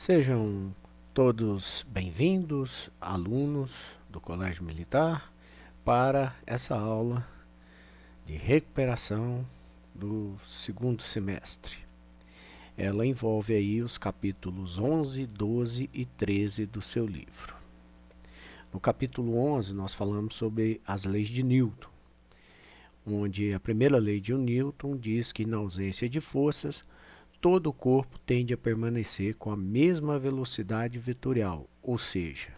Sejam todos bem-vindos, alunos do Colégio Militar, para essa aula de recuperação do segundo semestre. Ela envolve aí os capítulos 11, 12 e 13 do seu livro. No capítulo 11, nós falamos sobre as leis de Newton, onde a primeira lei de Newton diz que, na ausência de forças, todo o corpo tende a permanecer com a mesma velocidade vetorial, ou seja,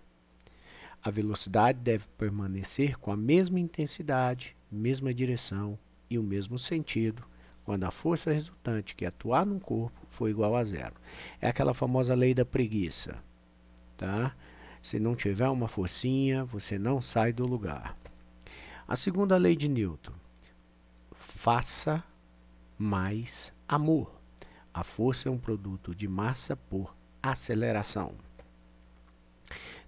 a velocidade deve permanecer com a mesma intensidade, mesma direção e o mesmo sentido quando a força resultante que atuar no corpo for igual a zero. É aquela famosa lei da preguiça, tá? Se não tiver uma forcinha, você não sai do lugar. A segunda lei de Newton: faça mais amor. A força é um produto de massa por aceleração.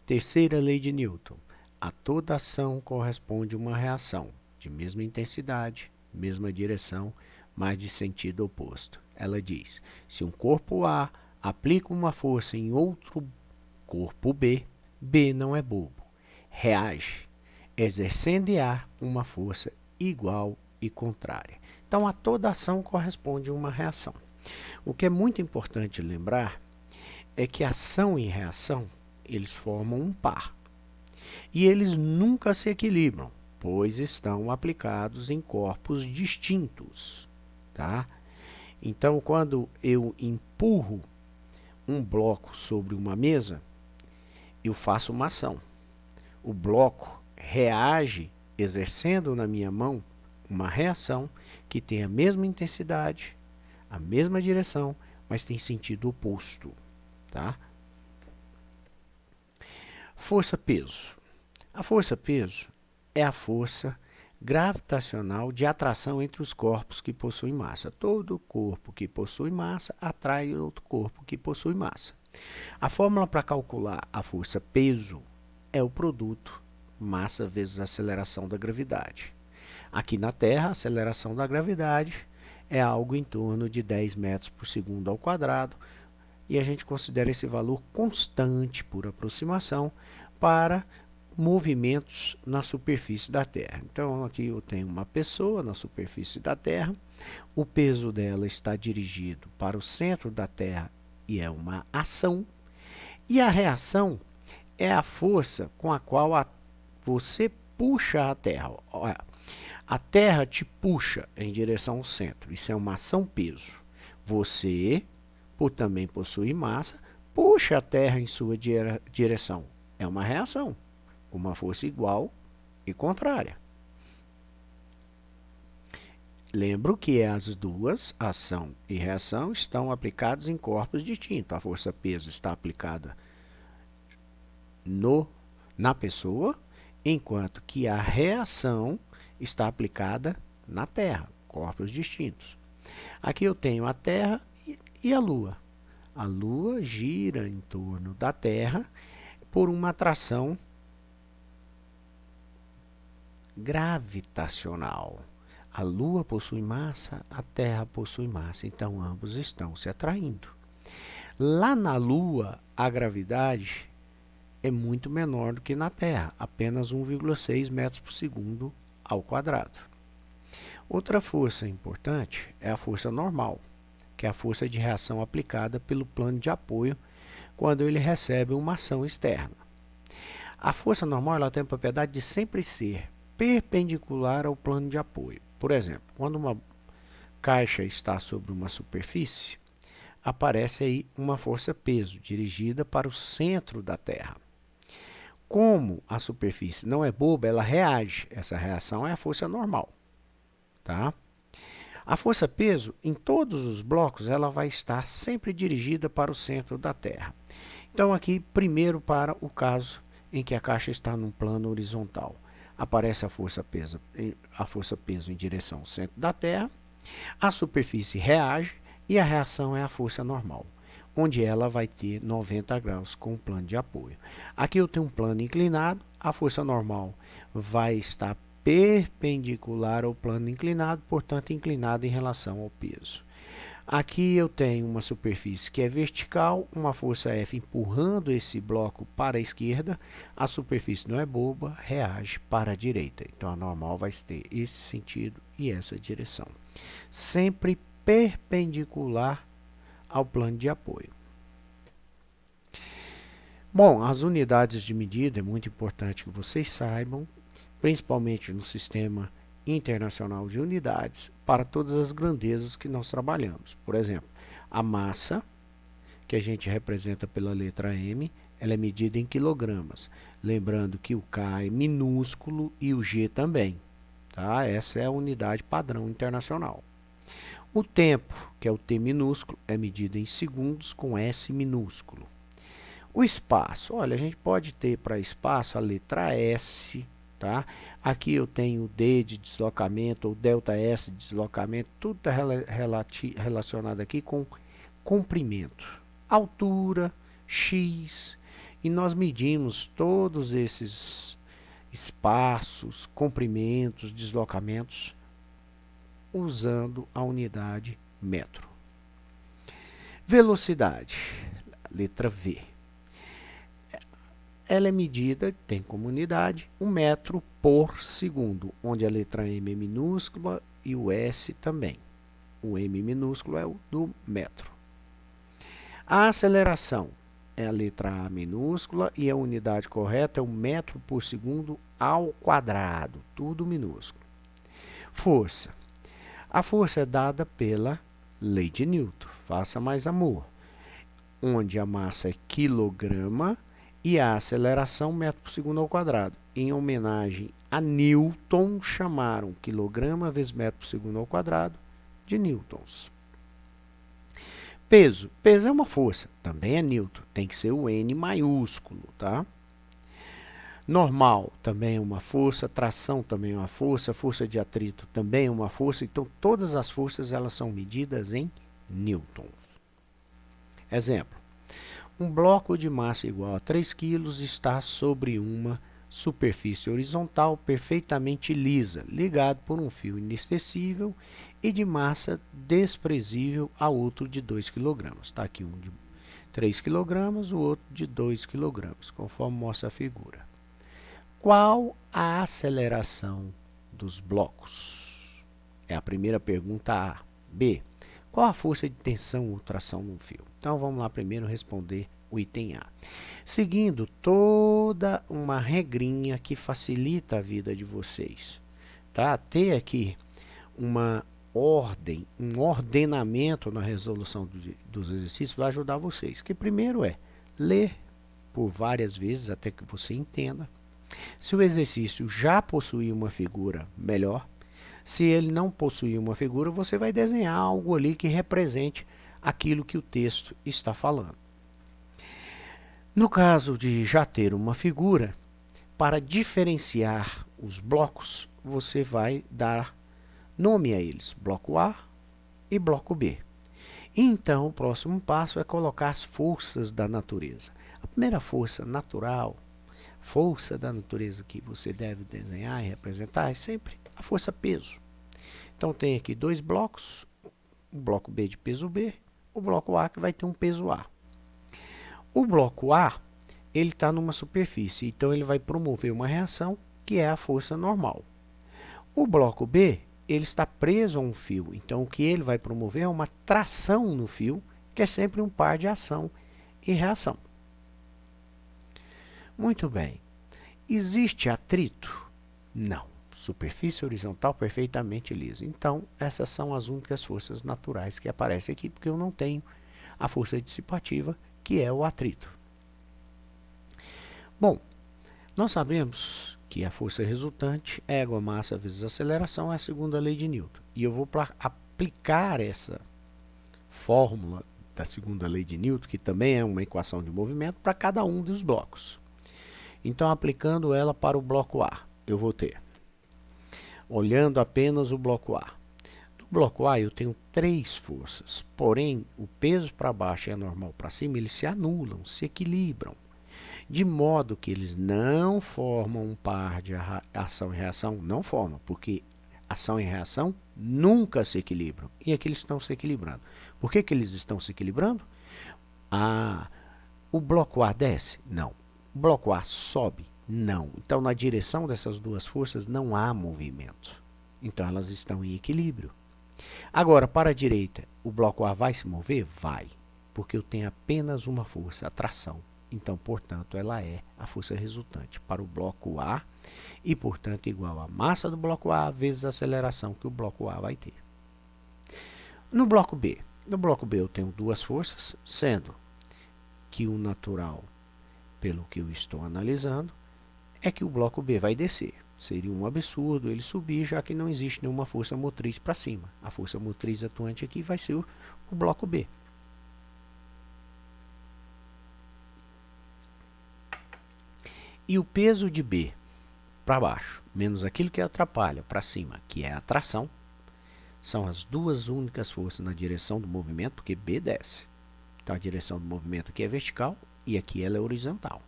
Terceira lei de Newton: a toda ação corresponde uma reação de mesma intensidade, mesma direção, mas de sentido oposto. Ela diz: se um corpo A aplica uma força em outro corpo B, B não é bobo, reage, exercendo A uma força igual e contrária. Então, a toda ação corresponde uma reação. O que é muito importante lembrar é que ação e reação, eles formam um par. E eles nunca se equilibram, pois estão aplicados em corpos distintos, tá? Então, quando eu empurro um bloco sobre uma mesa, eu faço uma ação. O bloco reage exercendo na minha mão uma reação que tem a mesma intensidade, a mesma direção, mas tem sentido oposto, tá? Força-peso. A força-peso é a força gravitacional de atração entre os corpos que possuem massa. Todo corpo que possui massa atrai outro corpo que possui massa. A fórmula para calcular a força-peso é o produto massa vezes aceleração da gravidade. Aqui na Terra, a aceleração da gravidade é algo em torno de 10 metros por segundo ao quadrado, e a gente considera esse valor constante por aproximação para movimentos na superfície da Terra. Então, aqui eu tenho uma pessoa na superfície da Terra, o peso dela está dirigido para o centro da Terra e é uma ação, e a reação é a força com a qual você puxa a Terra. A Terra te puxa em direção ao centro. Isso é uma ação-peso. Você, por também possuir massa, puxa a Terra em sua direção. É uma reação, com uma força igual e contrária. Lembro que as duas, ação e reação, estão aplicadas em corpos distintos. A força-peso está aplicada na pessoa, enquanto que a reação está aplicada na Terra, corpos distintos. Aqui eu tenho a Terra e a Lua. A Lua gira em torno da Terra por uma atração gravitacional. A Lua possui massa, a Terra possui massa, então ambos estão se atraindo. Lá na Lua, a gravidade é muito menor do que na Terra, apenas 1,6 metros por segundo ao quadrado. Outra força importante é a força normal, que é a força de reação aplicada pelo plano de apoio quando ele recebe uma ação externa. A força normal ela tem a propriedade de sempre ser perpendicular ao plano de apoio. Por exemplo, quando uma caixa está sobre uma superfície, aparece aí uma força-peso dirigida para o centro da Terra. Como a superfície não é boba, ela reage. Essa reação é a força normal, tá? A força-peso, em todos os blocos, ela vai estar sempre dirigida para o centro da Terra. Então, aqui, primeiro para o caso em que a caixa está num plano horizontal. Aparece a força-peso em direção ao centro da Terra, a superfície reage e a reação é a força normal, onde ela vai ter 90 graus com o plano de apoio. Aqui eu tenho um plano inclinado, a força normal vai estar perpendicular ao plano inclinado, portanto inclinado em relação ao peso. Aqui eu tenho uma superfície que é vertical, uma força F empurrando esse bloco para a esquerda, a superfície não é boba, reage para a direita. Então a normal vai ter esse sentido e essa direção. Sempre perpendicular ao plano de apoio. Bom, as unidades de medida é muito importante que vocês saibam, principalmente no sistema internacional de unidades, para todas as grandezas que nós trabalhamos. Por exemplo, a massa, que a gente representa pela letra M, ela é medida em quilogramas. Lembrando que o K é minúsculo e o G também. Tá? Essa é a unidade padrão internacional. O tempo, que é o T minúsculo, é medido em segundos com S minúsculo. O espaço, olha, a gente pode ter para espaço a letra S, tá? Aqui eu tenho o D de deslocamento, ou ΔS de deslocamento, tudo está relacionado aqui com comprimento, altura, X, e nós medimos todos esses espaços, comprimentos, deslocamentos, usando a unidade metro. Velocidade, letra V. Ela é medida, tem como unidade, 1 metro por segundo, onde a letra M é minúscula e o S também. O M minúsculo é o do metro. A aceleração é a letra A minúscula e a unidade correta é 1 metro por segundo ao quadrado, tudo minúsculo. Força. A força é dada pela lei de Newton, faça mais amor, onde a massa é quilograma e a aceleração metro por segundo ao quadrado. Em homenagem a Newton, chamaram quilograma vezes metro por segundo ao quadrado de newtons. Peso. Peso é uma força, também é Newton, tem que ser o N maiúsculo, tá? Normal também é uma força, tração também é uma força, força de atrito também é uma força, então todas as forças elas são medidas em newtons. Exemplo. Um bloco de massa igual a 3 kg está sobre uma superfície horizontal perfeitamente lisa, ligado por um fio inextensível e de massa desprezível a outro de 2 kg. Está aqui um de 3 kg, o outro de 2 kg, conforme mostra a figura. Qual a aceleração dos blocos? É a primeira pergunta A. B. Qual a força de tensão ou tração no fio? Então, vamos lá primeiro responder o item A. Seguindo toda uma regrinha que facilita a vida de vocês. Tá? Ter aqui uma ordem, um ordenamento na resolução dos exercícios vai ajudar vocês. Que primeiro é ler por várias vezes até que você entenda. Se o exercício já possui uma figura, melhor. Se ele não possuir uma figura, você vai desenhar algo ali que represente aquilo que o texto está falando. No caso de já ter uma figura, para diferenciar os blocos, você vai dar nome a eles, bloco A e bloco B. Então, o próximo passo é colocar as forças da natureza. A primeira força natural, força da natureza que você deve desenhar e representar é sempre a força peso. Então, tem aqui dois blocos, o bloco B de peso B, o bloco A que vai ter um peso A. O bloco A, ele está numa superfície, então ele vai promover uma reação que é a força normal. O bloco B, ele está preso a um fio, então o que ele vai promover é uma tração no fio, que é sempre um par de ação e reação. Muito bem. Existe atrito? Não. Superfície horizontal perfeitamente lisa. Então, essas são as únicas forças naturais que aparecem aqui, porque eu não tenho a força dissipativa, que é o atrito. Bom, nós sabemos que a força resultante é igual a massa vezes aceleração, é a segunda lei de Newton. E eu vou aplicar essa fórmula da segunda lei de Newton, que também é uma equação de movimento, para cada um dos blocos. Então, aplicando ela para o bloco A, eu vou ter, olhando apenas o bloco A. No bloco A eu tenho 3 forças, porém o peso para baixo e a normal para cima, eles se anulam, se equilibram, de modo que eles não formam um par de ação e reação, não formam, porque Ação e reação nunca se equilibram. E aqui eles estão se equilibrando. Por que eles estão se equilibrando? O bloco A desce? Não. O bloco A sobe? Não. Então, na direção dessas duas forças não há movimento. Então, elas estão em equilíbrio. Agora, para a direita, o bloco A vai se mover? Vai. Porque eu tenho apenas uma força, a tração. Então, portanto, ela é a força resultante para o bloco A e, portanto, igual a massa do bloco A vezes a aceleração que o bloco A vai ter. No bloco B eu tenho duas forças, sendo que o natural, pelo que eu estou analisando, é que o bloco B vai descer. Seria um absurdo ele subir, já que não existe nenhuma força motriz para cima. A força motriz atuante aqui vai ser o bloco B. E o peso de B para baixo, menos aquilo que atrapalha para cima, que é a tração, são as duas únicas forças na direção do movimento, porque B desce. Então, a direção do movimento aqui é vertical e aqui ela é horizontal.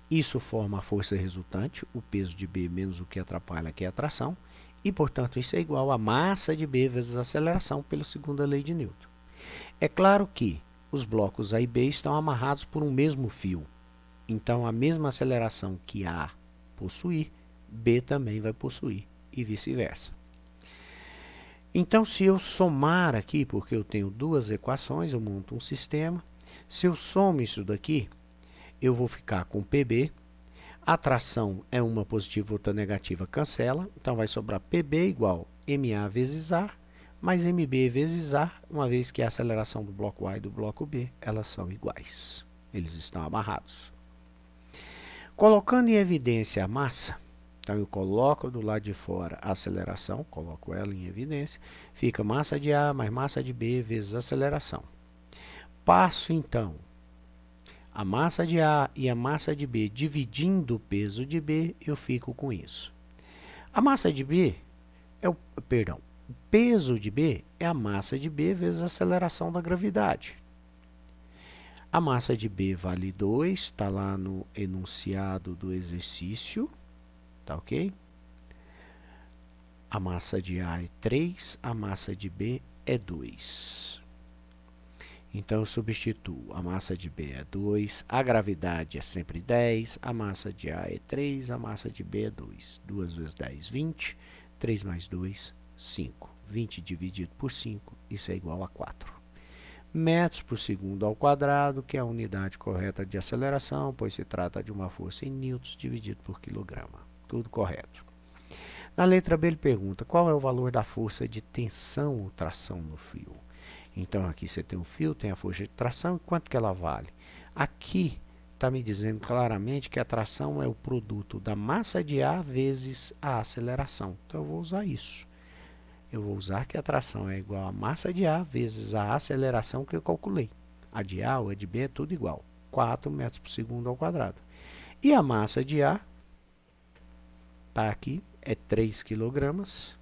Isso forma a força resultante, o peso de B menos o que atrapalha, que é a tração, e, portanto, isso é igual a massa de B vezes a aceleração pela segunda lei de Newton. É claro que os blocos A e B estão amarrados por um mesmo fio. Então, a mesma aceleração que A possuir, B também vai possuir, e vice-versa. Então, se eu somar aqui, porque eu tenho duas equações, eu monto um sistema. Se eu somo isso daqui, eu vou ficar com PB. A tração é uma positiva, outra negativa, cancela. Então, vai sobrar PB igual MA vezes A, mais MB vezes A, uma vez que a aceleração do bloco A e do bloco B, elas são iguais. Eles estão amarrados. Colocando em evidência a massa, então eu coloco do lado de fora a aceleração, coloco ela em evidência, fica massa de A mais massa de B vezes aceleração. Passo então a massa de A e a massa de B dividindo o peso de B, eu fico com isso. A massa de B é o peso de B é a massa de B vezes a aceleração da gravidade. A massa de B vale 2, está lá no enunciado do exercício, tá ok? A massa de A é 3, a massa de B é 2. Então, eu substituo. A massa de B é 2, a gravidade é sempre 10, a massa de A é 3, a massa de B é 2. 2 vezes 10, 20. 3 mais 2, 5. 20 dividido por 5, isso é igual a 4. Metros por segundo ao quadrado, que é a unidade correta de aceleração, pois se trata de uma força em newtons dividido por quilograma. Tudo correto. Na letra B, ele pergunta qual é o valor da força de tensão ou tração no fio. Então, aqui você tem um fio, tem a força de tração, e quanto que ela vale? Aqui está me dizendo claramente que a tração é o produto da massa de A vezes a aceleração. Então, eu vou usar isso. Eu vou usar que a tração é igual a massa de A vezes a aceleração que eu calculei. A de A ou a de B é tudo igual. 4 metros por segundo ao quadrado. E a massa de A, está aqui, é 3 quilogramas.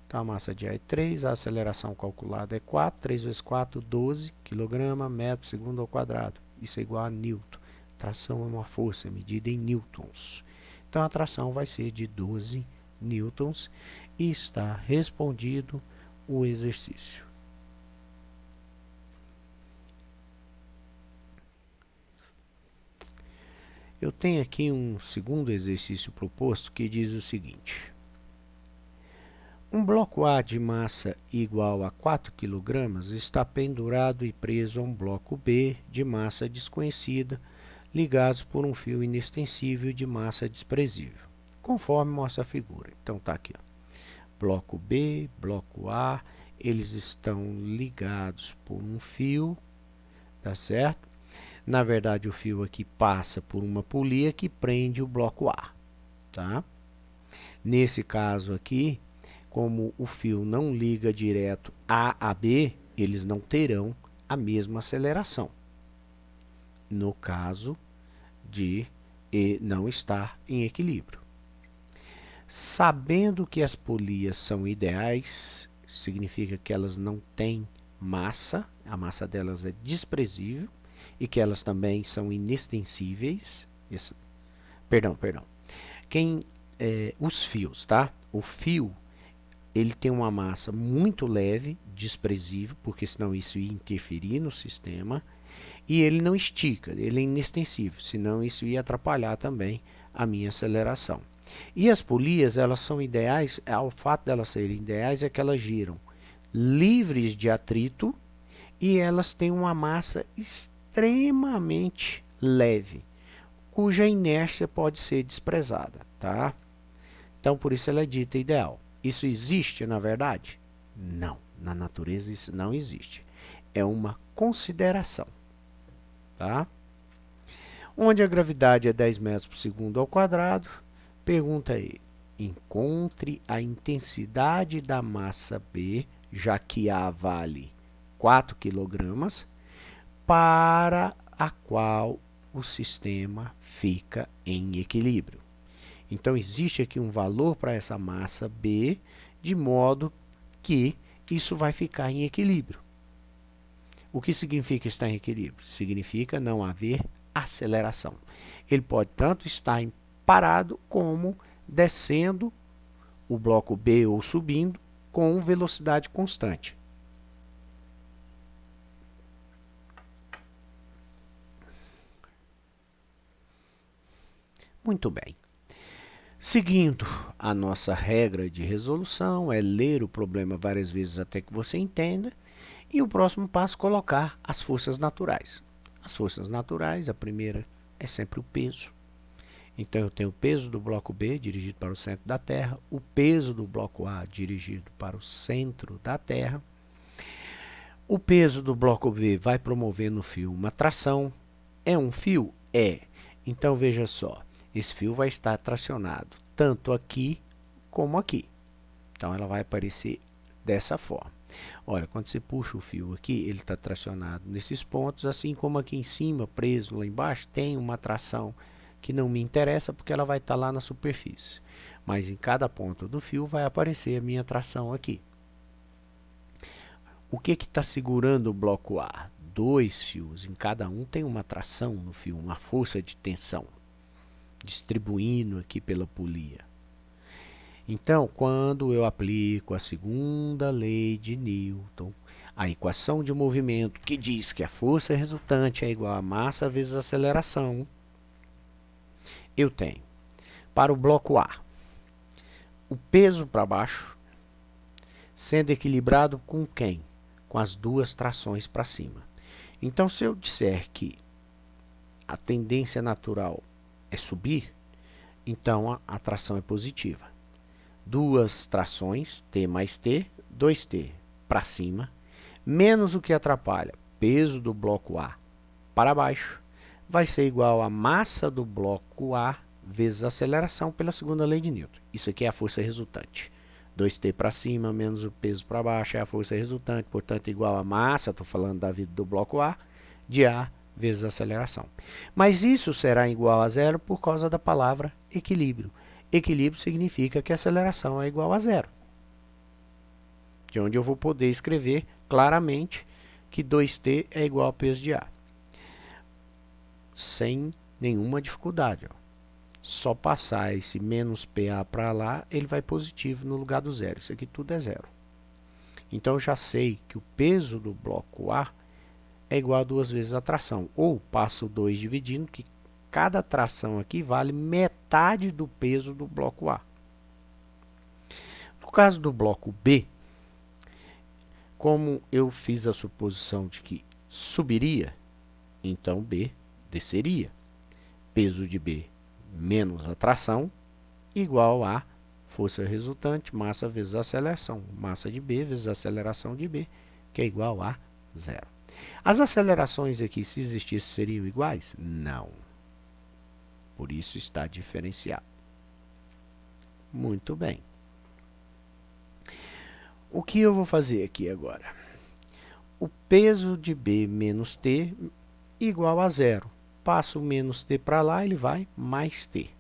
Então, a massa de A é 3, a aceleração calculada é 4. 3 vezes 4, 12 kg metro por segundo ao quadrado. Isso é igual a newton. Tração é uma força medida em newtons. Então, a tração vai ser de 12 newtons e está respondido o exercício. Eu tenho aqui um segundo exercício proposto que diz o seguinte. Um bloco A de massa igual a 4 kg está pendurado e preso a um bloco B de massa desconhecida, ligados por um fio inextensível de massa desprezível, conforme mostra a figura. Então, está aqui, ó. Bloco B, bloco A, eles estão ligados por um fio, tá certo? Na verdade, o fio aqui passa por uma polia que prende o bloco A, tá? Nesse caso aqui, como o fio não liga direto A a B, eles não terão a mesma aceleração. No caso de não estar em equilíbrio. Sabendo que as polias são ideais, significa que elas não têm massa, a massa delas é desprezível, e que elas também são inextensíveis. Perdão. Os fios, tá? O fio ele tem uma massa muito leve, desprezível, porque senão isso ia interferir no sistema, e ele não estica, ele é inextensível, senão isso ia atrapalhar também a minha aceleração. E as polias, elas são ideais, o fato delas serem ideais é que elas giram livres de atrito e elas têm uma massa extremamente leve, cuja inércia pode ser desprezada, tá? Então, por isso ela é dita ideal. Isso existe, na verdade? Não. Na natureza isso não existe. É uma consideração, tá? Onde a gravidade é 10 metros por segundo ao quadrado, pergunta aí, encontre a intensidade da massa B, já que A vale 4 kg, para a qual o sistema fica em equilíbrio. Então, existe aqui um valor para essa massa B, de modo que isso vai ficar em equilíbrio. O que significa estar em equilíbrio? Significa não haver aceleração. Ele pode tanto estar parado como descendo o bloco B ou subindo com velocidade constante. Muito bem. Seguindo a nossa regra de resolução, é ler o problema várias vezes até que você entenda. E o próximo passo é colocar as forças naturais. As forças naturais, a primeira é sempre o peso. Então, eu tenho o peso do bloco B dirigido para o centro da Terra, o peso do bloco A dirigido para o centro da Terra. O peso do bloco B vai promover no fio uma tração. É um fio? É. Então, veja só, esse fio vai estar tracionado tanto aqui como aqui. Então, ela vai aparecer dessa forma. Olha, quando você puxa o fio aqui, ele está tracionado nesses pontos, assim como aqui em cima, preso lá embaixo, tem uma tração que não me interessa porque ela vai estar lá na superfície. Mas em cada ponta do fio vai aparecer a minha tração aqui. O que está segurando o bloco A? Dois fios, em cada um tem uma tração no fio, uma força de tensão, distribuindo aqui pela polia. Então, quando eu aplico a segunda lei de Newton, a equação de movimento que diz que a força resultante é igual a massa vezes a aceleração, eu tenho, para o bloco A, o peso para baixo sendo equilibrado com quem? Com as duas trações para cima. Então, se eu disser que a tendência natural é subir, então a tração é positiva. Duas trações, T mais T, 2T para cima, menos o que atrapalha, peso do bloco A para baixo, vai ser igual a massa do bloco A vezes a aceleração pela segunda lei de Newton. Isso aqui é a força resultante. 2T para cima menos o peso para baixo é a força resultante, portanto, igual a massa, estou falando da vida do bloco A, de A vezes a aceleração. Mas isso será igual a zero por causa da palavra equilíbrio. Equilíbrio significa que a aceleração é igual a zero. De onde eu vou poder escrever claramente que 2T é igual ao peso de A. Sem nenhuma dificuldade. Ó. Só passar esse menos PA para lá, ele vai positivo no lugar do zero. Isso aqui tudo é zero. Então, eu já sei que o peso do bloco A é igual a 2 vezes a tração. Ou passo 2 dividindo, que cada tração aqui vale metade do peso do bloco A. No caso do bloco B, como eu fiz a suposição de que subiria, então B desceria. Peso de B menos a tração igual a força resultante, massa vezes a aceleração. Massa de B vezes a aceleração de B, que é igual a zero. As acelerações aqui, se existissem, seriam iguais? Não. Por isso está diferenciado. Muito bem. O que eu vou fazer aqui agora? O peso de B menos T igual a zero. Passo o menos T para lá, ele vai mais T.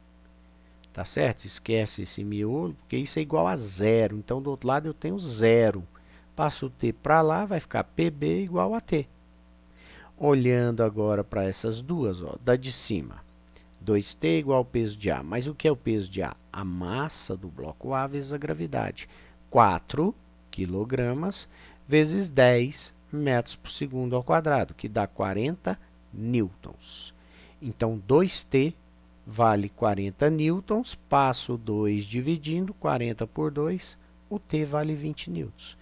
Tá certo? Esquece esse miolo, porque isso é igual a zero. Então, do outro lado eu tenho zero. Passo o T para lá, vai ficar PB igual a T. Olhando agora para essas duas, ó, da de cima. 2T igual ao peso de A. Mas o que é o peso de A? A massa do bloco A vezes a gravidade. 4 quilogramas vezes 10 metros por segundo ao quadrado, que dá 40 newtons. Então, 2T vale 40 newtons, passo 2 dividindo, 40 por 2, o T vale 20 newtons.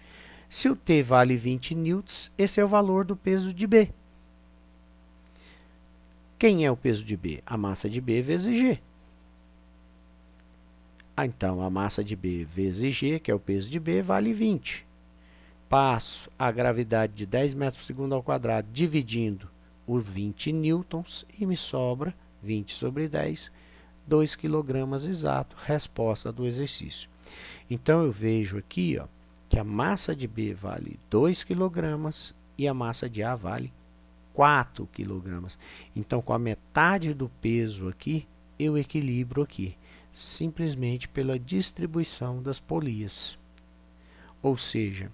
Se o T vale 20 newtons, esse é o valor do peso de B. Quem é o peso de B? A massa de B vezes G. Então, a massa de B vezes G, que é o peso de B, vale 20. Passo a gravidade de 10 metros por segundo ao quadrado, dividindo os 20 newtons, e me sobra 20 sobre 10, 2 quilogramas exato, resposta do exercício. Então, eu vejo aqui, ó, que a massa de B vale 2 quilogramas e a massa de A vale 4 quilogramas. Então, com a metade do peso aqui, eu equilibro aqui, simplesmente pela distribuição das polias. Ou seja,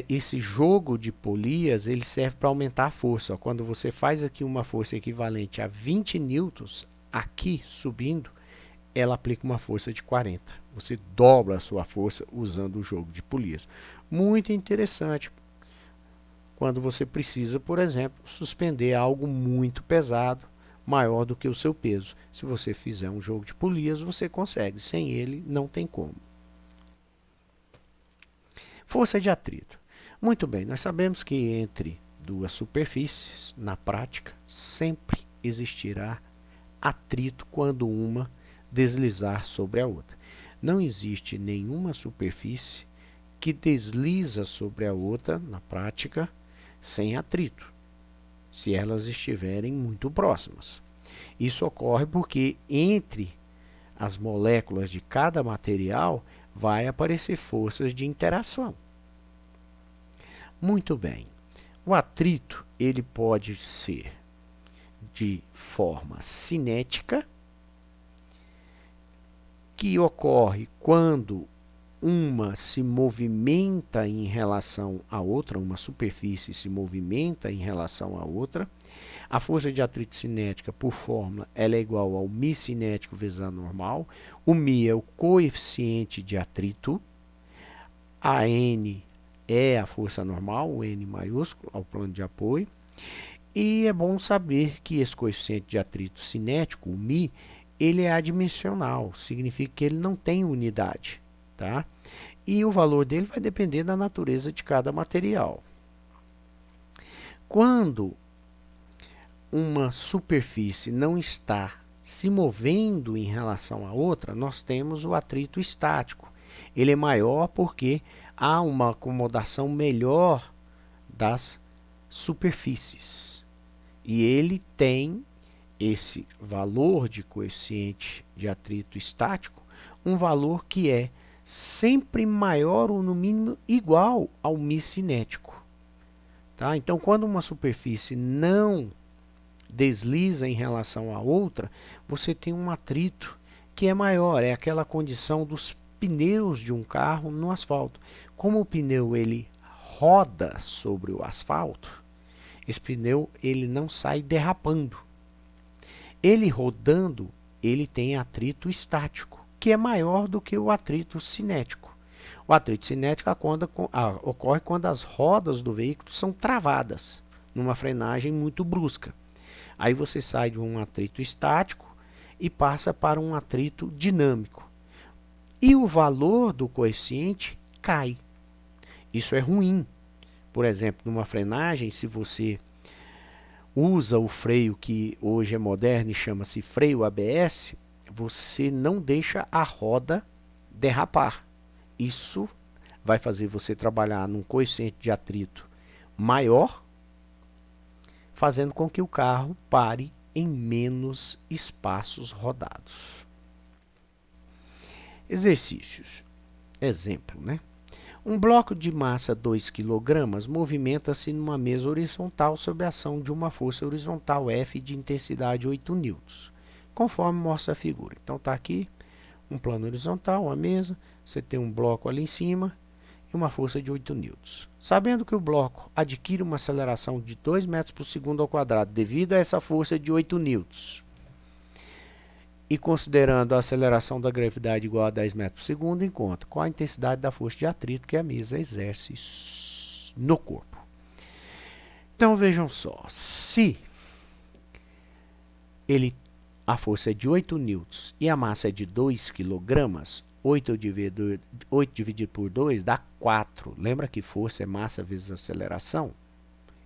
esse jogo de polias, ele serve para aumentar a força. Ó, quando você faz aqui uma força equivalente a 20 newtons, aqui subindo, ela aplica uma força de 40. Você dobra a sua força usando o jogo de polias. Muito interessante quando você precisa, por exemplo, suspender algo muito pesado, maior do que o seu peso. Se você fizer um jogo de polias, você consegue. Sem ele, não tem como. Força de atrito. Muito bem, nós sabemos que entre duas superfícies, na prática, sempre existirá atrito quando uma deslizar sobre a outra. Não existe nenhuma superfície que desliza sobre a outra, na prática, sem atrito, se elas estiverem muito próximas. Isso ocorre porque entre as moléculas de cada material vai aparecer forças de interação. Muito bem. O atrito, ele pode ser de forma cinética, que ocorre quando uma se movimenta em relação à outra, uma superfície se movimenta em relação à outra. A força de atrito cinética, por fórmula, ela é igual ao μ cinético vezes a normal. O μ é o coeficiente de atrito. A N é a força normal, o N maiúsculo, ao plano de apoio. E é bom saber que esse coeficiente de atrito cinético, o μ, ele é adimensional, significa que ele não tem unidade, tá? E o valor dele vai depender da natureza de cada material. Quando uma superfície não está se movendo em relação à outra, nós temos o atrito estático. Ele é maior porque há uma acomodação melhor das superfícies. E ele tem esse valor de coeficiente de atrito estático, um valor que é sempre maior ou no mínimo igual ao μ cinético. Tá? Então, quando uma superfície não desliza em relação à outra, você tem um atrito que é maior, é aquela condição dos pneus de um carro no asfalto. Como o pneu ele roda sobre o asfalto, esse pneu ele não sai derrapando. Ele rodando, ele tem atrito estático, que é maior do que o atrito cinético. O atrito cinético ocorre quando as rodas do veículo são travadas, numa frenagem muito brusca. Aí você sai de um atrito estático e passa para um atrito dinâmico. E o valor do coeficiente cai. Isso é ruim. Por exemplo, numa frenagem, se você usa o freio que hoje é moderno e chama-se freio ABS, você não deixa a roda derrapar. Isso vai fazer você trabalhar num coeficiente de atrito maior, fazendo com que o carro pare em menos espaços rodados. Exercícios. Exemplo, né? Um bloco de massa 2 kg movimenta-se numa mesa horizontal sob a ação de uma força horizontal F de intensidade 8 N, conforme mostra a figura. Então, está aqui um plano horizontal, uma mesa, você tem um bloco ali em cima e uma força de 8 N. Sabendo que o bloco adquire uma aceleração de 2 metros por segundo ao quadrado devido a essa força de 8 N, E considerando a aceleração da gravidade igual a 10 metros por segundo, encontra qual a intensidade da força de atrito que a mesa exerce no corpo. Então vejam só, se a força é de 8 newtons e a massa é de 2 kg, 8 dividido por 2 dá 4. Lembra que força é massa vezes aceleração?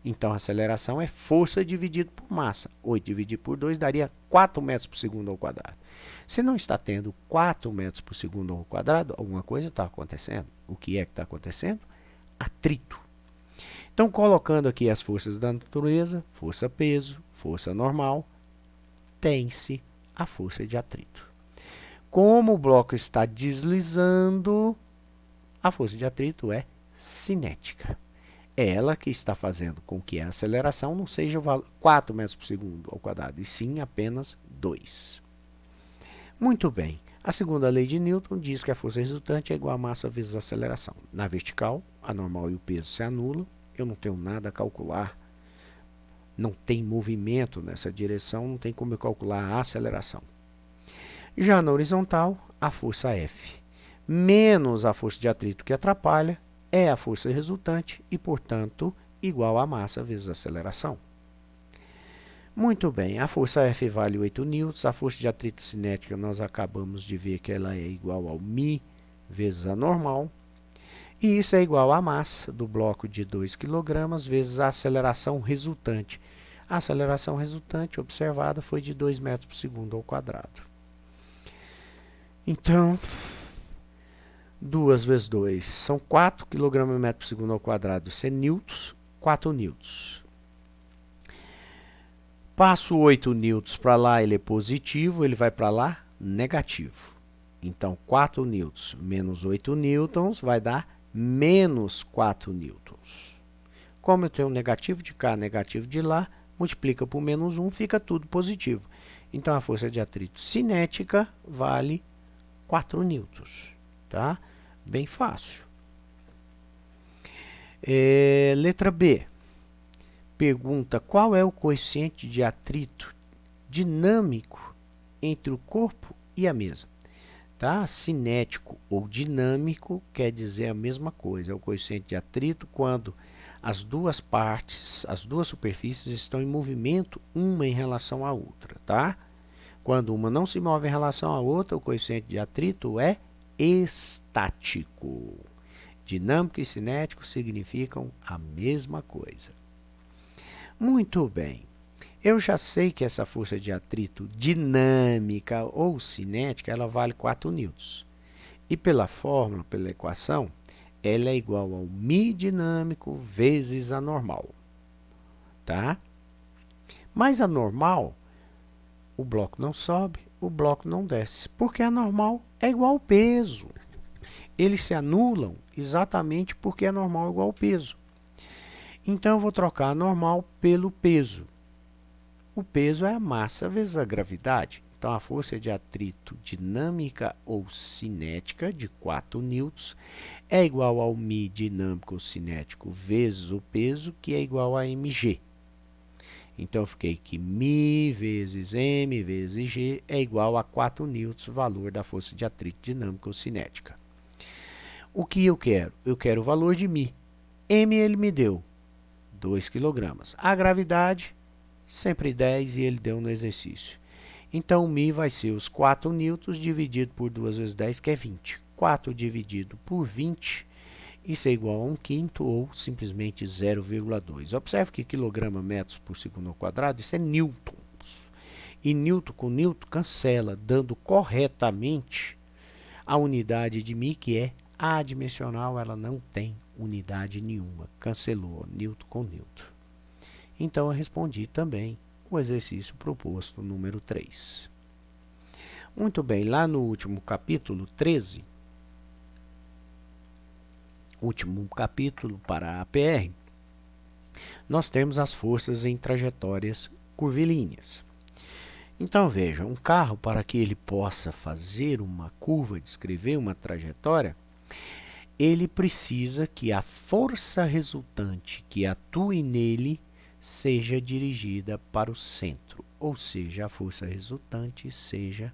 Então, a aceleração é força dividido por massa. 8 dividido por 2 daria 4 metros por segundo ao quadrado. Se não está tendo 4 metros por segundo ao quadrado, alguma coisa está acontecendo. O que é que está acontecendo? Atrito. Então, colocando aqui as forças da natureza, força-peso, força normal, tem-se a força de atrito. Como o bloco está deslizando, a força de atrito é cinética. É ela que está fazendo com que a aceleração não seja 4 metros por segundo ao quadrado, e sim apenas 2. Muito bem. A segunda lei de Newton diz que a força resultante é igual a massa vezes a aceleração. Na vertical, a normal e o peso se anulam. Eu não tenho nada a calcular. Não tem movimento nessa direção, não tem como eu calcular a aceleração. Já na horizontal, a força F menos a força de atrito que atrapalha é a força resultante e, portanto, igual a massa vezes a aceleração. Muito bem, a força F vale 8 newtons, a força de atrito cinética nós acabamos de ver que ela é igual ao μ vezes a normal, e isso é igual à massa do bloco de 2 kg vezes a aceleração resultante. A aceleração resultante observada foi de 2 metros por segundo ao quadrado. Então, 2 vezes 2 são 4 kg por metro por segundo ao quadrado, isso é newtons, 4 newtons. Passo 8 newtons para lá, ele é positivo, ele vai para lá, negativo. Então, 4 newtons menos 8 newtons vai dar menos 4 newtons. Como eu tenho negativo de cá, negativo de lá, multiplica por menos 1, fica tudo positivo. Então, a força de atrito cinética vale 4 newtons. Tá? Bem fácil. Letra B. Pergunta qual é o coeficiente de atrito dinâmico entre o corpo e a mesa. Tá? Cinético ou dinâmico quer dizer a mesma coisa. É o coeficiente de atrito quando as duas partes, as duas superfícies estão em movimento, uma em relação à outra. Tá? Quando uma não se move em relação à outra, o coeficiente de atrito é estático. Dinâmico e cinético significam a mesma coisa. Muito bem. Eu já sei que essa força de atrito dinâmica ou cinética, ela vale 4 newtons. E pela fórmula, pela equação, ela é igual ao μ dinâmico vezes a normal. Tá? Mas a normal, o bloco não sobe, o bloco não desce, porque a normal é igual ao peso. Eles se anulam exatamente porque a normal é igual ao peso. Então, eu vou trocar a normal pelo peso. O peso é a massa vezes a gravidade. Então, a força de atrito dinâmica ou cinética de 4 newtons é igual ao μ dinâmico ou cinético vezes o peso, que é igual a mg. Então, eu fiquei que μ vezes m vezes g é igual a 4 newtons, o valor da força de atrito dinâmica ou cinética. O que eu quero? Eu quero o valor de μ. M ele me deu 2 kg. A gravidade, sempre 10, e ele deu no exercício. Então, μ vai ser os 4 newtons dividido por 2 vezes 10, que é 20. 4 dividido por 20, isso é igual a 1/5 ou simplesmente 0,2. Observe que quilograma metros por segundo ao quadrado, isso é newtons. E newton com newton cancela, dando corretamente a unidade de μ, que é adimensional, ela não tem unidade nenhuma. Cancelou newton com newton. Então, eu respondi também o exercício proposto número 3. Muito bem, lá no último capítulo 13, último capítulo para a APR, nós temos as forças em trajetórias curvilíneas. Então, veja, um carro, para que ele possa fazer uma curva, descrever uma trajetória, ele precisa que a força resultante que atue nele seja dirigida para o centro, ou seja, a força resultante seja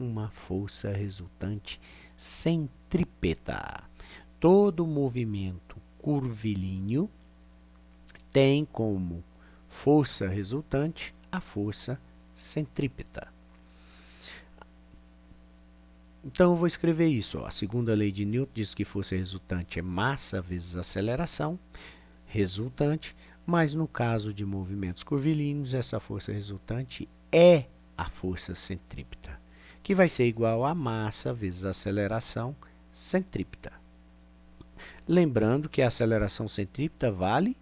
uma força resultante centrípeta. Todo movimento curvilíneo tem como força resultante a força centrípeta. Então eu vou escrever isso. Ó. A segunda lei de Newton diz que força resultante é massa vezes aceleração resultante, mas no caso de movimentos curvilíneos, essa força resultante é a força centrípeta, que vai ser igual a massa vezes aceleração centrípeta. Lembrando que a aceleração centrípeta vale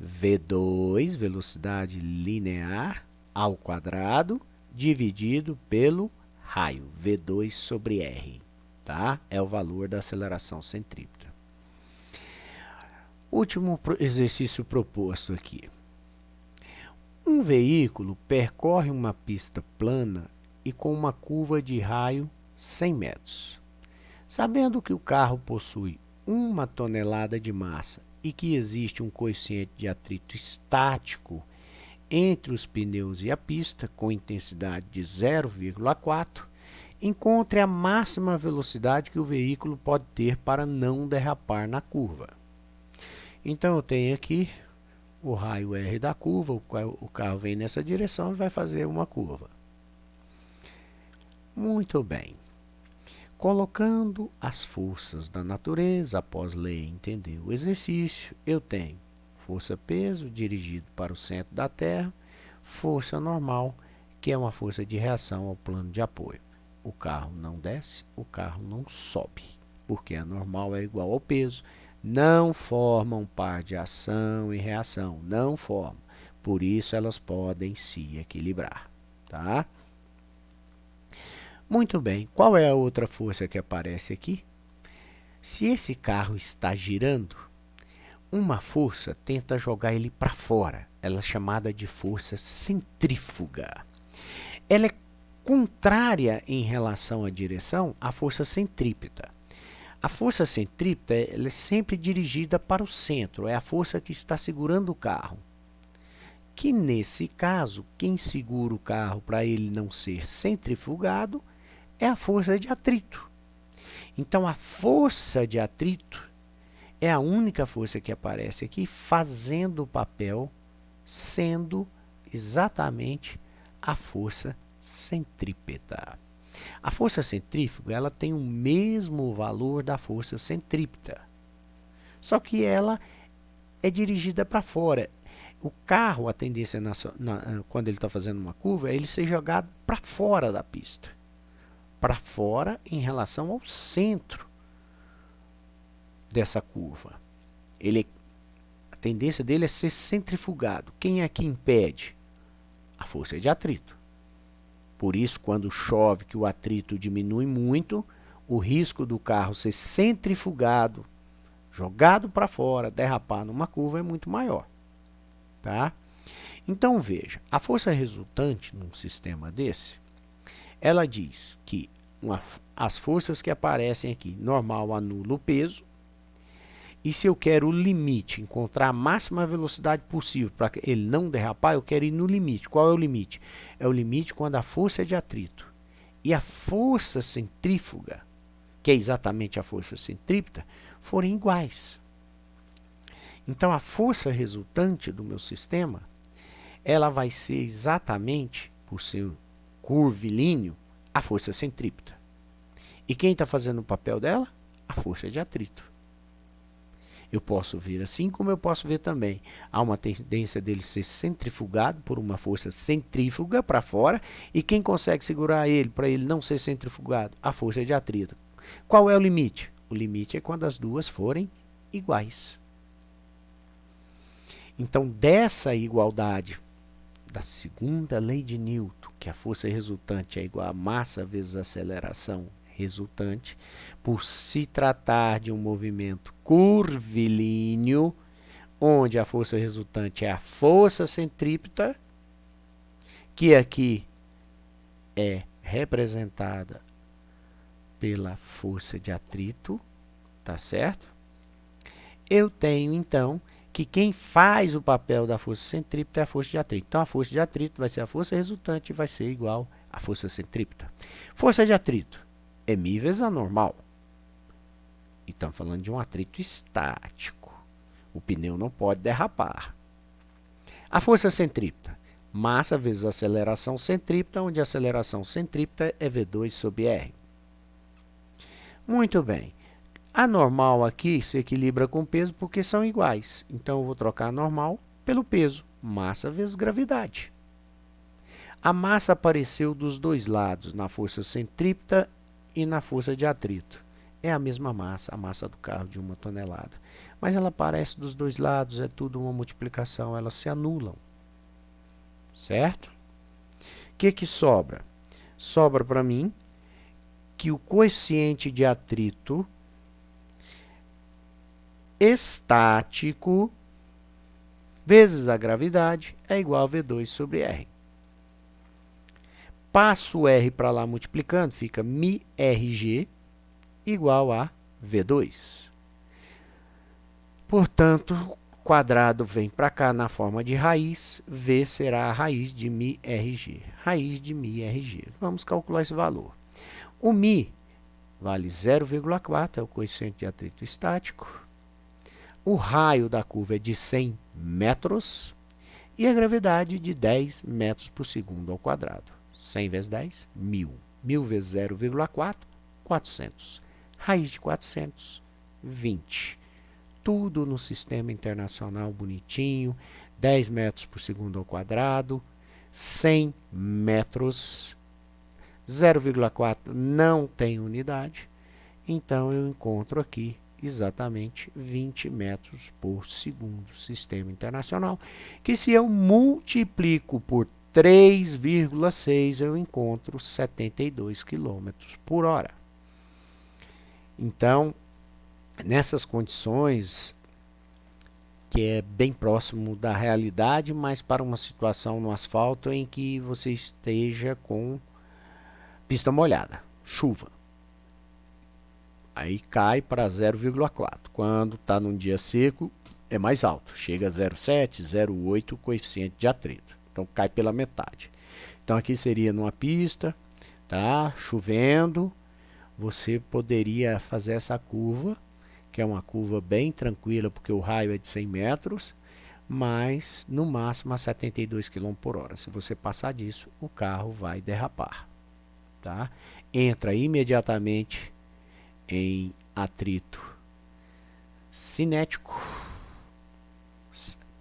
V2, velocidade linear, ao quadrado, dividido pelo raio, V2 sobre R, tá? É o valor da aceleração centrípeta. Último exercício proposto aqui. Um veículo percorre uma pista plana e com uma curva de raio 100 metros. Sabendo que o carro possui 1 tonelada de massa e que existe um coeficiente de atrito estático entre os pneus e a pista, com intensidade de 0,4, encontre a máxima velocidade que o veículo pode ter para não derrapar na curva. Então, eu tenho aqui o raio R da curva, o carro vem nessa direção e vai fazer uma curva. Muito bem. Colocando as forças da natureza, após ler e entender o exercício, eu tenho força-peso dirigido para o centro da Terra, força normal, que é uma força de reação ao plano de apoio. O carro não desce, o carro não sobe, porque a normal é igual ao peso, não formam par de ação e reação, não formam. Por isso, elas podem se equilibrar, tá? Muito bem, qual é a outra força que aparece aqui? Se esse carro está girando, uma força tenta jogar ele para fora. Ela é chamada de força centrífuga. Ela é contrária em relação à direção à força centrípeta. A força centrípeta ela é sempre dirigida para o centro, é a força que está segurando o carro. Que nesse caso, quem segura o carro para ele não ser centrifugado é a força de atrito. Então, a força de atrito é a única força que aparece aqui fazendo o papel, sendo exatamente a força centrípeta. A força centrífuga ela tem o mesmo valor da força centrípeta, só que ela é dirigida para fora. O carro, a tendência quando ele está fazendo uma curva, é ele ser jogado para fora da pista. Para fora em relação ao centro dessa curva. A tendência dele é ser centrifugado. Quem é que impede? A força de atrito. Por isso, quando chove, que o atrito diminui muito, o risco do carro ser centrifugado, jogado para fora, derrapar numa curva é muito maior. Tá? Então, veja, a força resultante num sistema desse, ela diz que as forças que aparecem aqui, normal anula o peso, e se eu quero o limite, encontrar a máxima velocidade possível para ele não derrapar, eu quero ir no limite. Qual é o limite? É o limite quando a força é de atrito e a força centrífuga, que é exatamente a força centrípeta, forem iguais. Então, a força resultante do meu sistema, ela vai ser exatamente, por ser curvilíneo, a força centrípeta. E quem está fazendo o papel dela? A força de atrito. Eu posso ver assim, como eu posso ver também. Há uma tendência dele ser centrifugado por uma força centrífuga para fora. E quem consegue segurar ele para ele não ser centrifugado? A força de atrito. Qual é o limite? O limite é quando as duas forem iguais. Então, dessa igualdade da segunda lei de Newton, que a força resultante é igual a massa vezes a aceleração resultante, por se tratar de um movimento curvilíneo, onde a força resultante é a força centrípeta, que aqui é representada pela força de atrito, tá certo? Eu tenho, então, que quem faz o papel da força centrípeta é a força de atrito. Então, a força de atrito vai ser a força resultante e vai ser igual a força centrípeta. Força de atrito é μ vezes a normal. E estamos falando de um atrito estático. O pneu não pode derrapar. A força centrípeta, massa vezes aceleração centrípeta, onde a aceleração centrípeta é V2 sobre R. Muito bem. A normal aqui se equilibra com o peso porque são iguais. Então, eu vou trocar a normal pelo peso. Massa vezes gravidade. A massa apareceu dos dois lados, na força centrípeta e na força de atrito. É a mesma massa, a massa do carro de 1 tonelada. Mas ela aparece dos dois lados, é tudo uma multiplicação, elas se anulam. Certo? O que sobra? Sobra para mim que o coeficiente de atrito estático vezes a gravidade é igual a V2 sobre R. Passo o R para lá multiplicando, fica μRG igual a V2. Portanto, o quadrado vem para cá na forma de raiz, V será a raiz de μRG. Raiz de μRG. Vamos calcular esse valor. O μ vale 0,4, é o coeficiente de atrito estático. O raio da curva é de 100 metros e a gravidade de 10 metros por segundo ao quadrado. 100 vezes 10, 1000. 1000 vezes 0,4, 400. Raiz de 400, 20. Tudo no sistema internacional bonitinho. 10 metros por segundo ao quadrado. 100 metros. 0,4 não tem unidade. Então, eu encontro aqui exatamente 20 metros por segundo, sistema internacional, que se eu multiplico por 3,6, eu encontro 72 km por hora. Então, nessas condições, que é bem próximo da realidade, mas para uma situação no asfalto em que você esteja com pista molhada, chuva. Aí cai para 0,4. Quando está num dia seco, é mais alto. Chega a 0,7, 0,8 o coeficiente de atrito. Então, cai pela metade. Então, aqui seria numa pista, tá? Chovendo. Você poderia fazer essa curva, que é uma curva bem tranquila, porque o raio é de 100 metros, mas no máximo a 72 km por hora. Se você passar disso, o carro vai derrapar. Tá? Entra imediatamente em atrito cinético,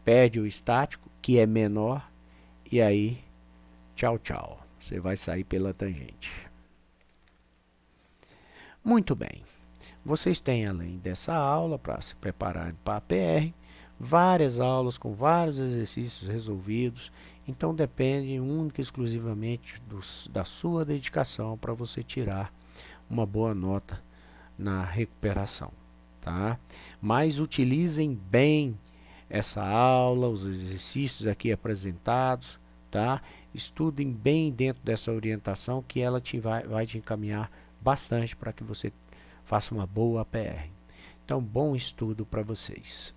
perde o estático, que é menor, e aí, tchau, tchau. Você vai sair pela tangente. Muito bem. Vocês têm, além dessa aula, para se prepararem para a PR, várias aulas com vários exercícios resolvidos. Então, depende única e exclusivamente da sua dedicação para você tirar uma boa nota na recuperação, tá? Mas utilizem bem essa aula, os exercícios aqui apresentados, tá? Estudem bem dentro dessa orientação, que ela vai te encaminhar bastante para que você faça uma boa PR. Então, bom estudo para vocês.